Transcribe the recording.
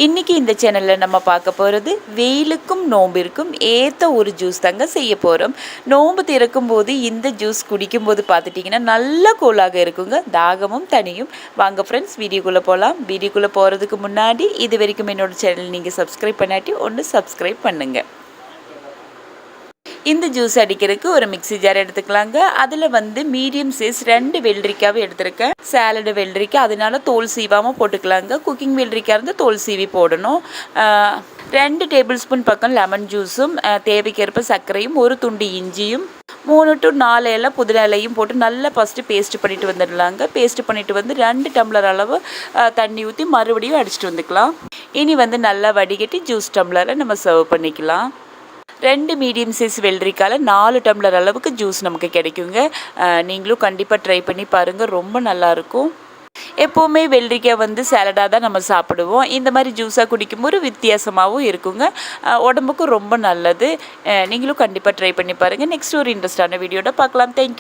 இன்றைக்கி இந்த சேனலில் நம்ம பார்க்க போகிறது வெயிலுக்கும் நோம்பிற்கும் ஏற்ற ஒரு ஜூஸ் தாங்க செய்ய போகிறோம். நோம்பு திறக்கும் போது இந்த ஜூஸ் குடிக்கும்போது பார்த்துட்டிங்கன்னா நல்ல கூலாக இருக்குங்க, தாகமும் தனியும். வாங்க ஃப்ரெண்ட்ஸ், வீடியோக்குள்ளே போகலாம். வீடியோக்குள்ளே போகிறதுக்கு முன்னாடி இது வரைக்கும் என்னோடய சேனல் நீங்கள் சப்ஸ்கிரைப் பண்ணாட்டி ஒன்று சப்ஸ்கிரைப் பண்ணுங்கள். இந்த ஜூஸ் அடிக்கிறதுக்கு ஒரு மிக்ஸி ஜார் எடுத்துக்கலாங்க. அதில் மீடியம் சைஸ் 2 வெள்ளரிக்காவை எடுத்துருக்கேன். சாலடு வெள்ளரிக்காய், அதனால தோல் சீவாமல் போட்டுக்கலாங்க. குக்கிங் வெள்ளரிக்காய் இருந்து தோல் சீவி போடணும். 2 டேபிள் ஸ்பூன் பக்கம் லெமன் ஜூஸும், தேவைக்கேற்ப சர்க்கரையும், ஒரு துண்டு இஞ்சியும், 3 to 4 இலை புதினா இலையும் போட்டு நல்லா ஃபஸ்ட்டு பேஸ்ட் பண்ணிட்டு வந்துடலாங்க. பேஸ்ட் பண்ணிட்டு 2 டம்ளர் அளவு தண்ணி ஊற்றி மறுபடியும் அடிச்சுட்டு வந்துக்கலாம். இனி நல்லா வடிகட்டி ஜூஸ் டம்ளரை நம்ம சர்வ் பண்ணிக்கலாம். 2 மீடியம் சைஸ் வெள்ளரிக்காயில் 4 டம்ளர் அளவுக்கு ஜூஸ் நமக்கு கிடைக்குங்க. நீங்களும் கண்டிப்பாக ட்ரை பண்ணி பாருங்கள், ரொம்ப நல்லாயிருக்கும். எப்போவுமே வெள்ளரிக்காய் சாலடாக தான் நம்ம சாப்பிடுவோம். இந்த மாதிரி ஜூஸாக குடிக்கும்போது வித்தியாசமாகவும் இருக்குங்க, உடம்புக்கும் ரொம்ப நல்லது. நீங்களும் கண்டிப்பாக ட்ரை பண்ணி பாருங்கள். நெக்ஸ்ட் ஒரு இன்ட்ரெஸ்டான வீடியோட பார்க்கலாம். தேங்க்யூ.